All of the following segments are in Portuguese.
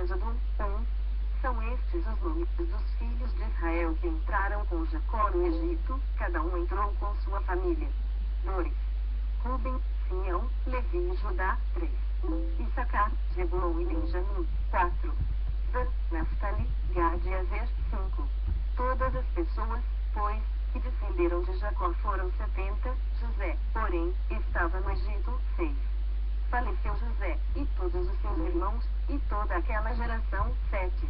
Êxodo 1. São estes os nomes dos filhos de Israel que entraram com Jacó no Egito, cada um entrou com sua família. 2. Ruben, Simeão, Levi e Judá. 3. Issacar, Zebulon e Benjamim. 4. Dan, Naftali, Gad e Aser. 5. Todas as pessoas, pois, que descenderam de Jacó foram 70, José, porém, estava no Egito. 6. Faleceu José, e todos os seus irmãos, e toda aquela geração. 7.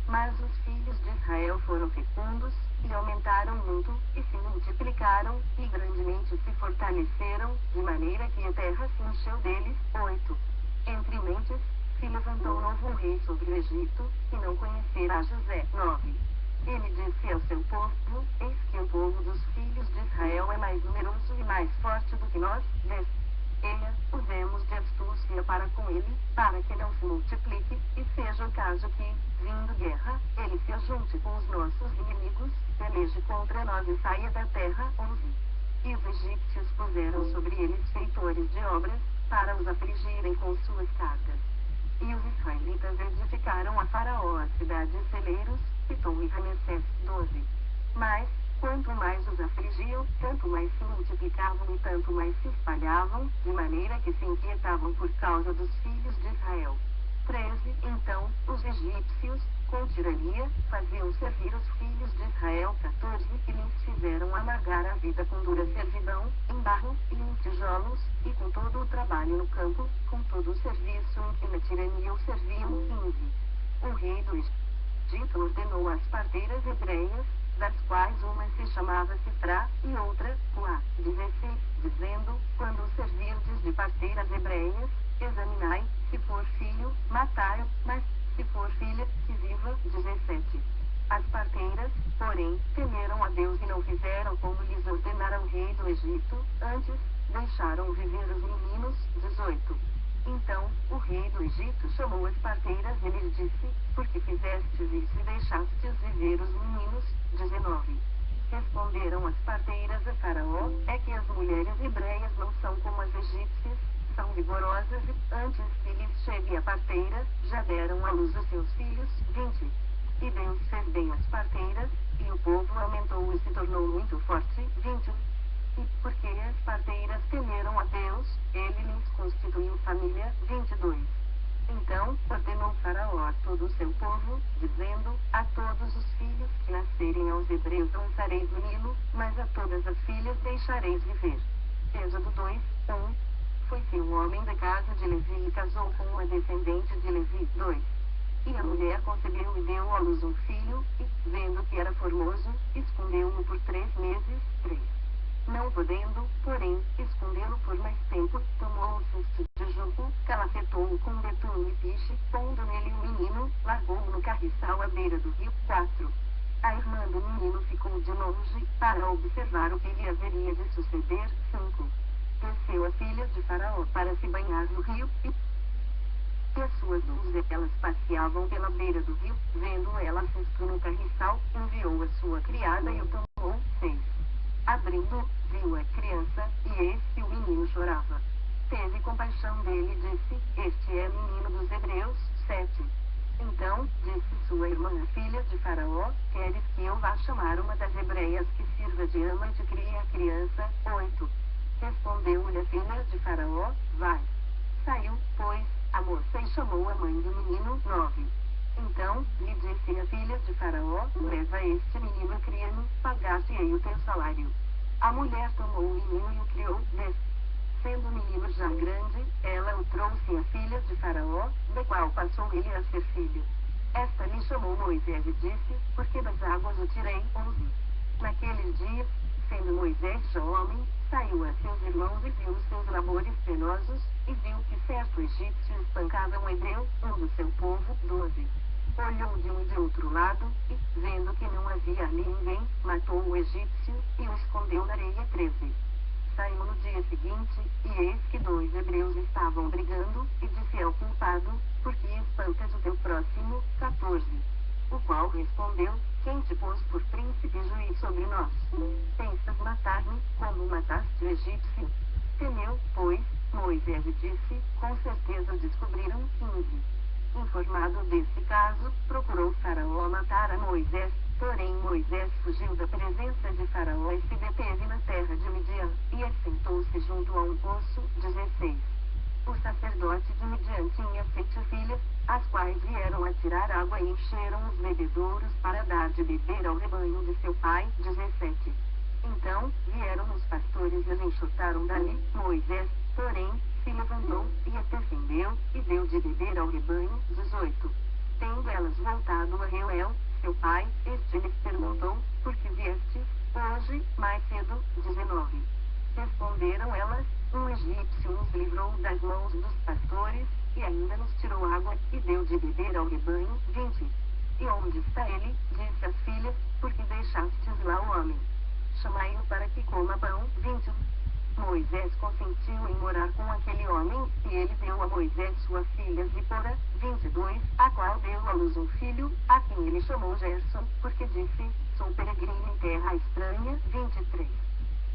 Mas os filhos de Israel foram fecundos, e aumentaram muito, e se multiplicaram, e grandemente se fortaleceram, de maneira que a terra se encheu deles. 8. Entre mentes, se levantou novo rei sobre o Egito, que não conhecerá José. 9. Ele disse ao seu povo: eis que o povo dos filhos de Israel é mais numeroso e mais forte do que nós. 10. Eia, usemos de astúcia para com ele, para que não se multiplique, e seja o caso que, vindo guerra, ele se ajunte com os nossos inimigos, peleje contra nós e saia da terra. 11. E os egípcios puseram sobre eles feitores de obras, para os afligirem com suas cargas. E os israelitas edificaram a Faraó as cidades celeiros, Pitom e Ramessés. 12. Mas, quanto mais os afligiam, tanto mais se multiplicavam e tanto mais se espalhavam, de maneira que se inquietavam por causa dos filhos de Israel. 13. Então, os egípcios, com tirania, faziam servir os filhos de Israel. 14. E lhes fizeram amargar a vida com dura servidão, em barro, e em tijolos, e com todo o trabalho no campo, com todo o serviço, e na tirania o serviam. 15. O rei do Egito ordenou às parteiras hebreias, das quais uma se chamava Cifrá, e outra, Puá, 16, dizendo: quando o servirdes de parteiras hebreias, examinai, se for filho, matai-o, mas, se for filha, que viva. 17. As parteiras, porém, temeram a Deus e não fizeram como lhes ordenara o rei do Egito, antes, deixaram viver os meninos. 18. Então, o rei do Egito chamou as parteiras e lhes disse: por que fizestes isso e deixastes viver os meninos? 19. Responderam as parteiras a Faraó: é que as mulheres hebreias não são como as egípcias, são vigorosas e, antes que lhes chegue a parteira, já deram à luz os seus filhos. 20. E Deus fez bem as parteiras, e o povo aumentou e se tornou muito forte. 21. E, porque as parteiras temeram a Deus, ele lhes constituiu família. 22. Então, ordenou Faraó a todo o seu povo, dizendo: a todos os filhos que nascerem aos hebreus lançareis no Nilo, mas a todas as filhas deixareis viver. Êxodo 2, 1. Foi-se um homem da casa de Levi e casou com uma descendente de Levi. 2. E a mulher concebeu e deu à luz um filho, e, vendo que era formoso, escondeu-o por 3 meses. 3. Não podendo, porém, escondê-lo por mais tempo, tomou um cesto de jugo, calafetou-o com betume e piche, pondo nele o menino, largou-o no carriçal à beira do rio. 4. A irmã do menino ficou de longe, para observar o que lhe haveria de suceder. 5. Desceu a filha de Faraó para se banhar no rio, e as suas donzelas passeavam pela beira do rio, vendo ela cesto no carriçal, enviou a sua criada e o tomou. 6. Abrindo, viu a criança, e eis que o menino chorava. Teve compaixão dele e disse: este é menino dos hebreus. 7. Então, disse sua irmã, a filha de Faraó: queres que eu vá chamar uma das hebreias que sirva de ama e te crie a criança? 8. Respondeu-lhe a filha de Faraó: vai. Saiu, pois, a moça e chamou a mãe do menino. 9. Então, lhe disse a filha de Faraó: leva este menino e cria-no, pagar-te-ei o teu salário. A mulher tomou o menino e o criou. 10. Sendo o menino já grande, ela o trouxe à filha de Faraó, da qual passou ele a ser filho. Esta lhe chamou Moisés e disse: porque das águas o tirei. 11. Naqueles dias, sendo Moisés já homem, saiu a seus irmãos e viu os seus labores penosos, e viu que certo egípcio espancava um hebreu, um do seu povo. 12. Olhou de um e de outro lado, e, vendo que não havia ali ninguém, matou o egípcio, e o escondeu na areia. 13. Saiu no dia seguinte, e eis que 2 hebreus estavam brigando, e disse ao culpado: por que espancas o teu próximo? 14. O qual respondeu: quem te pôs por príncipe e juiz sobre nós? Pensas matar-me, como mataste o egípcio? Temeu, pois, Moisés e disse: com certeza o descobriram. 15. Informado desse caso, procurou Faraó matar a Moisés, porém Moisés fugiu da presença de Faraó e se deteve na terra de Midian, e assentou-se junto a um poço. 16. O sacerdote de Midian tinha 7 filhas, as quais vieram a tirar água e encheram os bebedouros para dar de beber ao rebanho de seu pai. 17. Então, vieram os pastores e as enxotaram dali. Moisés, porém, se levantou, e as defendeu, e deu de beber ao rebanho. 18. Tendo elas voltado a Reuel, seu pai, este lhes perguntou, por que viestes, hoje, mais cedo? 19. Responderam elas, um egípcio nos livrou das mãos dos pastores, e ainda nos tirou água, e deu de beber ao rebanho. 20. E onde está ele? Disse às filhas, porque deixastes lá o homem. Chamai-o para que coma pão. 21. Moisés consentiu em morar com aquele homem, e ele deu a Moisés sua filha Zipora. 22. A qual deu à luz um filho, a quem ele chamou Gerson, porque disse, sou peregrino em terra estranha. 23.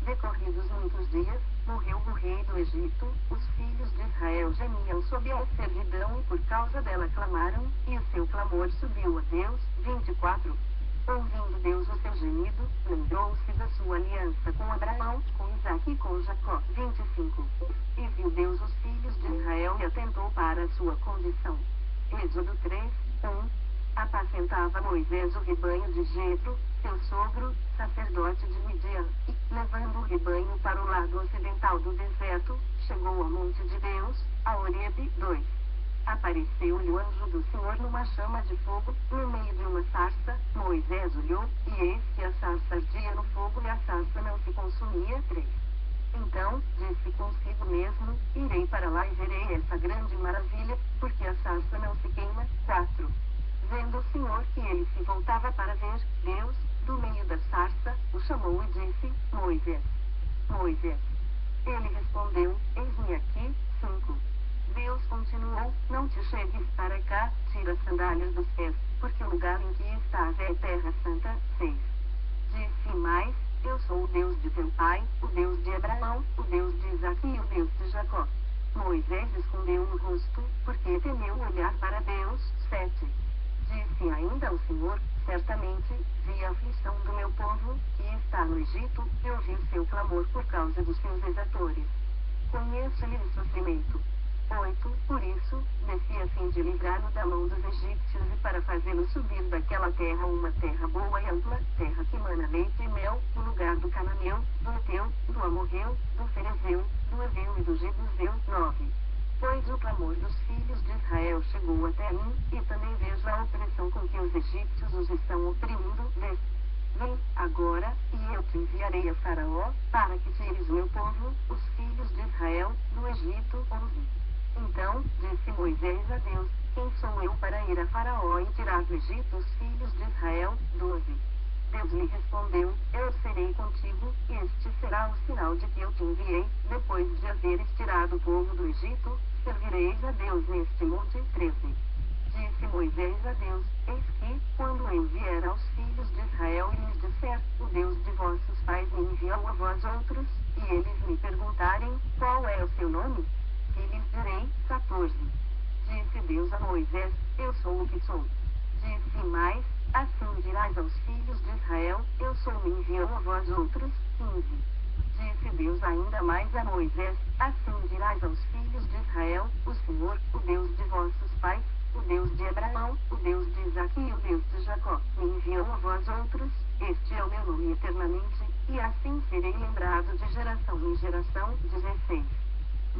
Decorridos muitos dias, morreu o rei do Egito, os filhos de Israel gemiam sob a servidão e por causa dela clamaram, e o seu clamor subiu a Deus. 24. Ouvindo Deus o seu gemido, lembrou-se da sua aliança com Abraão, com Isaque e com Jacó. 25. E viu Deus os filhos de Israel e atentou para a sua condição. Êxodo 3, 1. Apacentava Moisés o rebanho de Jetro, seu sogro, sacerdote de Midian, e, levando o rebanho para o lado ocidental do deserto, chegou ao monte de Deus, a Horebe. 2. Apareceu-lhe o anjo do Senhor numa chama de fogo, no meio de uma sarça. Moisés olhou, e eis que a sarça ardia no fogo e a sarça não se consumia. 3. Então, disse consigo mesmo, irei para lá e verei essa grande maravilha, porque a sarça não se queima. 4. Vendo o Senhor que ele se voltava para ver, Deus, do meio da sarça, o chamou e disse, Moisés. Moisés. Ele respondeu, eis-me aqui. 5. Deus continuou, não te chegues para cá, tira as sandálias dos pés, porque o lugar em que estás é terra santa. 6. Disse mais, eu sou o Deus de teu pai, o Deus de Abraão, o Deus de Isaque e o Deus de Jacó. Moisés escondeu o rosto, porque temeu olhar para Deus. 7. Disse ainda ao Senhor, certamente, vi a aflição do meu povo, que está no Egito, e ouvi o seu clamor por causa dos seus exatores. Conheço-lhe o sofrimento. 8. Por isso, desci a fim de livrá-lo da mão dos egípcios e para fazê-lo subir daquela terra uma terra boa e ampla, terra que mana leite e mel, no lugar do cananeu, do Eteu, do Amorreu, do Ferezeu, do Eveu e do Jebuseu. 9. Pois o clamor dos filhos de Israel chegou até mim, e também vejo a opressão com que os egípcios os estão oprimindo. 10. Vem, agora, e eu te enviarei a Faraó, para que tires o meu povo, os filhos de Israel, do Egito. 11. Então, disse Moisés a Deus, quem sou eu para ir a Faraó e tirar do Egito os filhos de Israel? 12. Deus lhe respondeu, eu serei contigo, e este será o sinal de que eu te enviei, depois de haveres tirado o povo do Egito, servireis a Deus neste monte. 13. Disse Moisés a Deus, eis que, quando eu vier aos filhos de Israel e lhes disser, o Deus de vossos pais me enviou a vós outros, e eles me perguntarem, qual é o seu nome? Que lhes direi. 14. Disse Deus a Moisés, eu sou o que sou. Disse mais, assim dirás aos filhos de Israel, eu sou me enviou a vós outros. 15. Disse Deus ainda mais a Moisés, assim dirás aos filhos de Israel, o Senhor, o Deus de vossos pais, o Deus de Abraão, o Deus de Isaque e o Deus de Jacó, me enviou a vós outros, este é o meu nome eternamente, e assim serei lembrado de geração em geração. 16.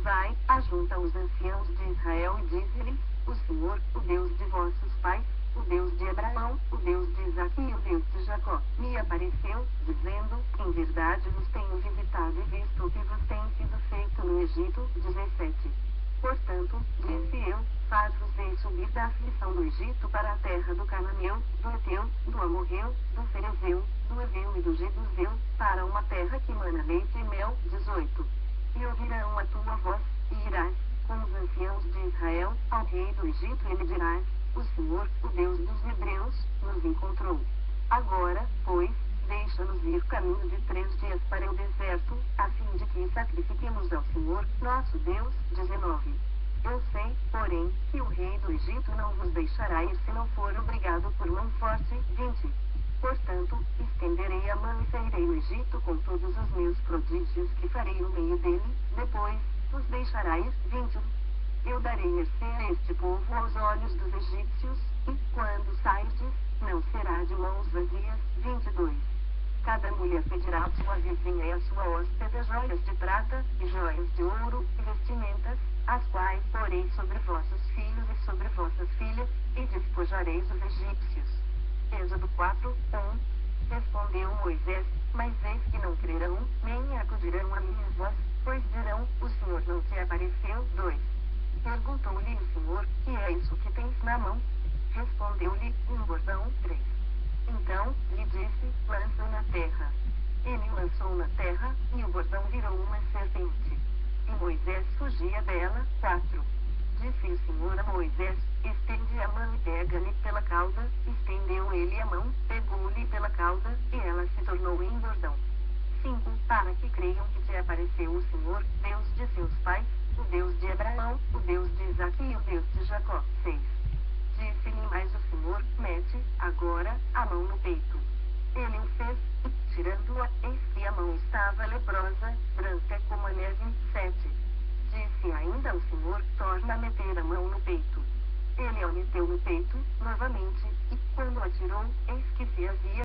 Vai, ajunta os anciãos de Israel e dize-lhes, o Senhor, o Deus de vossos pais, o Deus de Abraão, o Deus de Isaque e o Deus de Jacó, me apareceu, dizendo, em verdade vos tenho visitado e visto o que vos tem sido feito no Egito. 17. Portanto, disse eu, faz-vos-ei subir da aflição do Egito para a terra do Cananeu, do Eteu, do Amorreu, do Ferezeu, do Eveu e do Jebuseu, para uma terra que mana leite e mel. 18. E ouvirão a tua voz, e irás, com os anciãos de Israel, ao rei do Egito e lhe dirás, o Senhor, o Deus dos Hebreus, nos encontrou. Agora, pois, deixa-nos ir caminho de 3 dias para o deserto, a fim de que sacrifiquemos ao Senhor, nosso Deus. 19. Eu sei, porém, que o rei do Egito não vos deixará ir se não for obrigado por mão forte. 20. Portanto, estenderei a mão e sairei no Egito com todos os meus prodígios que farei no meio dele, depois, vos deixará ir. 21. Eu darei mercê a este povo aos olhos dos egípcios, e, quando sairdes, não será de mãos vazias. 22. Cada mulher pedirá à sua vizinha e à sua hóspeda joias de prata, e joias de ouro, e vestimentas, as quais porei sobre vossos filhos e sobre vossas filhas, e despojareis os egípcios. Êxodo 4, 1. Respondeu Moisés, mas eis que não crerão, nem acudirão a minha voz, pois dirão, o Senhor não te apareceu. 2. Perguntou-lhe o Senhor, que é isso que tens na mão? Respondeu-lhe, um bordão. 3. Então, lhe disse, lança na terra. Ele lançou na terra, e o bordão virou uma serpente. E Moisés fugia dela. 4. Disse o Senhor a Moisés, estende a mão e pega-lhe pela cauda. Estendeu ele a mão, pegou-lhe pela cauda, e ela se tornou em bordão. 5. Para que creiam que te apareceu o Senhor, Deus de seus pais, o Deus de Abraão, o Deus de Isaque e o Deus de Jacó. 6. Disse-lhe mais o Senhor, mete, agora, a mão no peito. Ele o fez, e, tirando-a, eis que a mão estava leprosa, branca como a neve. 7. Disse ainda o Senhor, torna a meter a mão no peito. Ele a meteu no peito, novamente, e, quando a tirou, eis que se havia